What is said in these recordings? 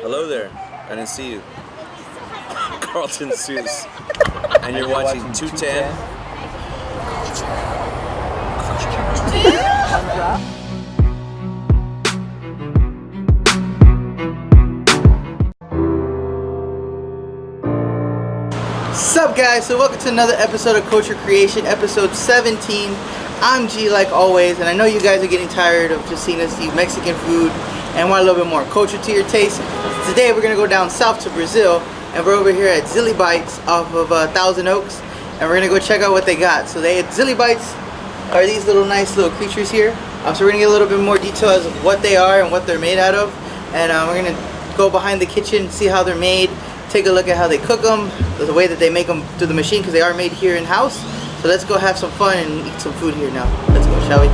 Hello there. I didn't see you. Carlton Seuss. And you're watching 210. Sup guys, so welcome to another episode of Culture Creation, episode 17. I'm G like always, and I know you guys are getting tired of just seeing us eat Mexican food and want a little bit more culture to your taste. Today we're gonna go down south to Brazil, and we're over here at Zily Bites off of Thousand Oaks, and we're gonna go check out what they got. So they Zily Bites are these little nice little creatures here. So we're gonna get a little bit more detail as of what they are and what they're made out of, and we're gonna go behind the kitchen, see how they're made, take a look at how they cook them, the way that they make them through the machine, because they are made here in house. So let's go have some fun and eat some food here now. Let's go, shall we?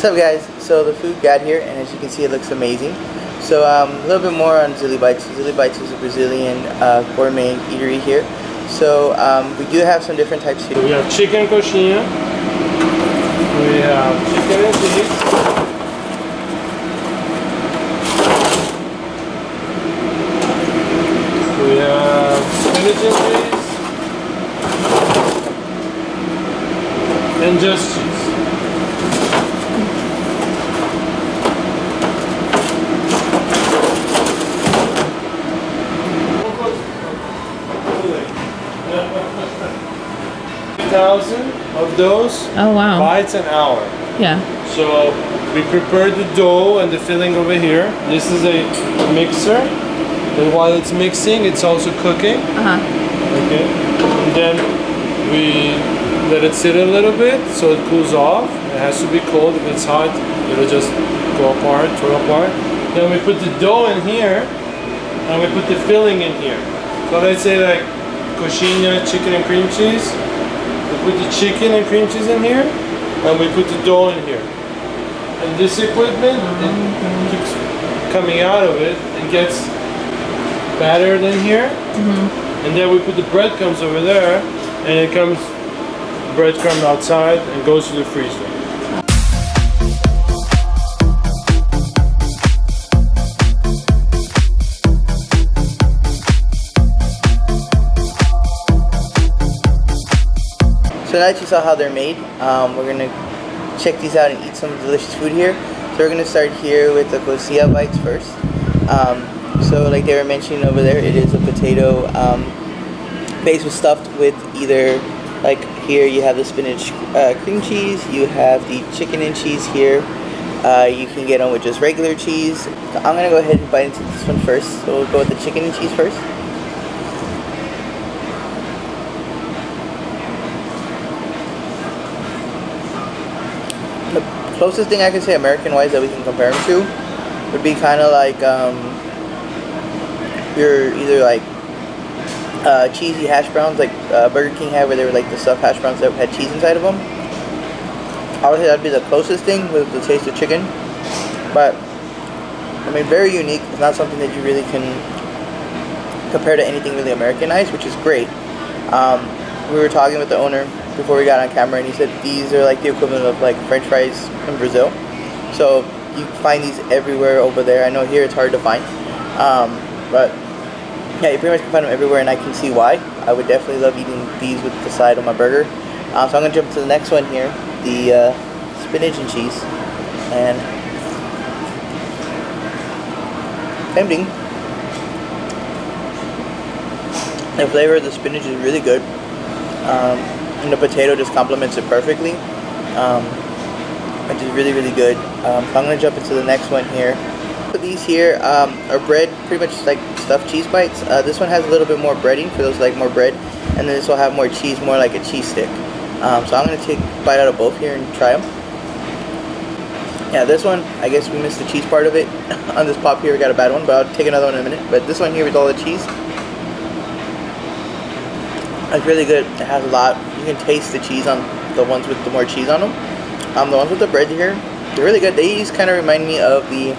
What's up guys, so the food got here, and as you can see it looks amazing. So a little bit more on Zily Bites. Zily Bites is a Brazilian gourmet eatery here. So we do have some different types here. We have chicken coxinha, we have chicken and cheese, we have spinach and cheese, and just cheese. Of those bites an hour. Yeah. So we prepare the dough and the filling over here. This is a mixer, and while it's mixing, it's also cooking. Okay. And then we let it sit a little bit so it cools off. It has to be cold. If it's hot, it'll just go apart, throw apart. Then we put the dough in here, and we put the filling in here. So let's say like coxinha, chicken and cream cheese. We put the chicken and cream cheese in here, and we put the dough in here. And this equipment, it keeps coming out of it and gets battered in here. And then we put the breadcrumbs over there, and it comes breadcrumb outside and goes to the freezer. So now that you saw how they're made, we're gonna check these out and eat some delicious food here. So we're gonna start here with the cocilla bites first. So like they were mentioning over there, it is a potato base with stuffed with either, like here you have the spinach cream cheese, you have the chicken and cheese here. You can get them with just regular cheese. So I'm gonna go ahead and bite into this one first. So we'll go with the chicken and cheese first. The closest thing I can say American-wise that we can compare them to would be kind of like your either like cheesy hash browns like Burger King had, where they were like the stuffed hash browns that had cheese inside of them. I would say that'd be the closest thing with the taste of chicken. But I mean, very unique. It's not something that you really can compare to anything really Americanized, which is great. We were talking with the owner before we got on camera, and he said these are like the equivalent of like French fries in Brazil. So you find these everywhere over there. I know here it's hard to find, but yeah, you pretty much can find them everywhere, and I can see why. I would definitely love eating these with the side of my burger. So I'm gonna jump to the next one here, the spinach and cheese, and same thing. The flavor of the spinach is really good. And the potato just complements it perfectly, which is really, really good. So I'm going to jump into the next one here. So these here are bread, pretty much like stuffed cheese bites. This one has a little bit more breading for those like more bread, and then this will have more cheese, more like a cheese stick. So I'm going to take a bite out of both here and try them. Yeah, this one, I guess we missed the cheese part of it. On this pop here, we got a bad one, but I'll take another one in a minute. But this one here with all the cheese, It's really good. It has a lot. You can taste the cheese on the ones with the more cheese on them. The ones with the bread here, they're really good. These kind of remind me of the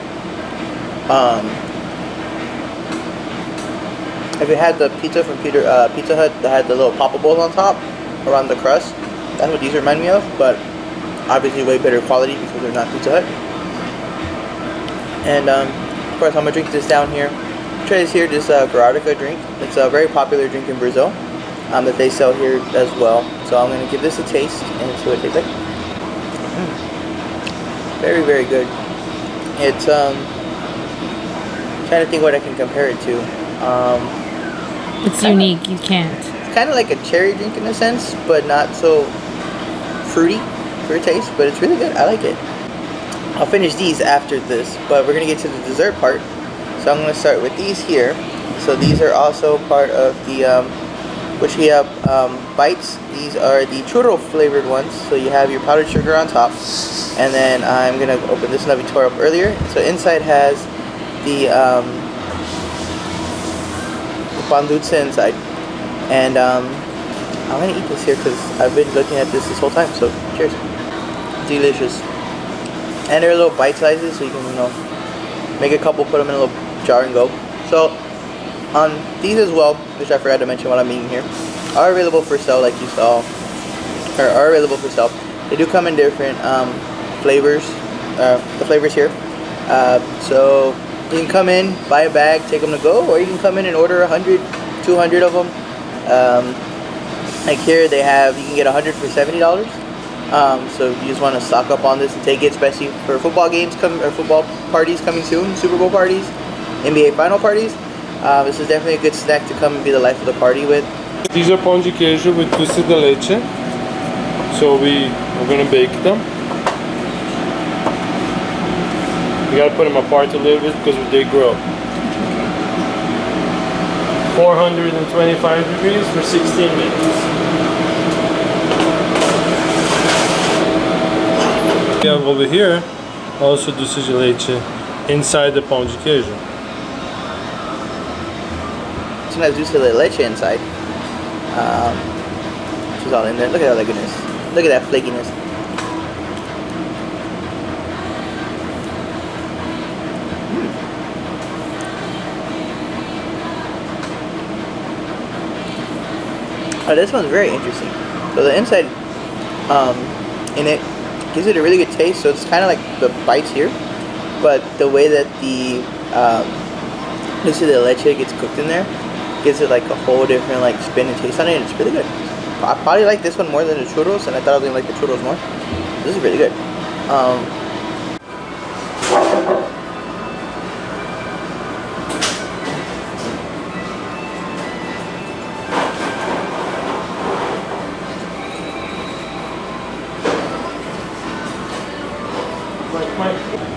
if you had the pizza from Pizza Hut that had the little poppables on top around the crust. That's what these remind me of, but obviously way better quality because they're not Pizza Hut. And of course, I'm gonna drink this down here. Try this here, this Garardica drink. It's a very popular drink in Brazil that they sell here as well. So I'm gonna give this a taste and see what it tastes like. Very, very good. It's trying to think what I can compare it to. It's unique. You can't. It's kind of like a cherry drink in a sense, but not so fruity for a taste. But it's really good. I like it. I'll finish these after this, but we're gonna get to the dessert part. So I'm gonna start with these here. So these are also part of the which we have bites. These are the churro flavored ones. So you have your powdered sugar on top, and then I'm gonna open this one that we tore up earlier. So inside has the pan dulce inside, and I'm gonna eat this here because I've been looking at this whole time. So cheers. Delicious. And they're little bite sizes, so you can make a couple, put them in a little jar and go. So on these as well, which I forgot to mention while I'm eating here, are available for sale, like you saw, or are available for sale. They do come in different flavors, the flavors here. So you can come in, buy a bag, take them to go, or you can come in and order 100, 200 of them. Like here they have, you can get 100 for $70. So if you just want to stock up on this and take it, especially for football games or football parties coming soon, Super Bowl parties, NBA final parties. This is definitely a good snack to come and be the life of the party with. These are pão de queijo with dulce de leche. So we're gonna bake them. You gotta put them apart a little bit because they grow. 425 degrees for 16 minutes. We have over here also dulce de leche inside the pão de queijo. This one has dulce de leche inside. Which is all in there. Look at all that goodness. Look at that flakiness. Oh, this one's very interesting. So the inside in it gives it a really good taste. So it's kind of like the bites here, but the way that the dulce de leche gets cooked in there gives it like a whole different like spin and taste on it, and it's really good. I probably like this one more than the churros, and I thought I was gonna like the churros more. This is really good.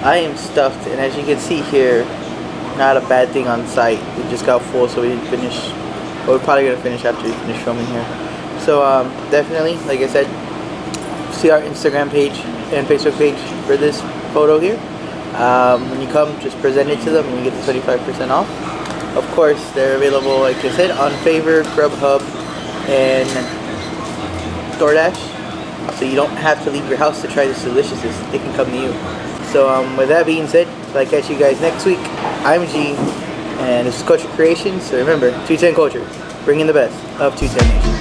I am stuffed, and as you can see here, not a bad thing on site. We just got full, so we didn't finish. But we're probably gonna finish after we finish filming here. So definitely, like I said, see our Instagram page and Facebook page for this photo here. When you come, just present it to them, and you get the 25% off. Of course, they're available, like I said, on Favor, Grubhub, and DoorDash. So you don't have to leave your house to try this deliciousness. They can come to you. So with that being said, I'll catch you guys next week. I'm G, and this is Culture Creations. So remember, 210 Culture, bringing the best of 210 Nation.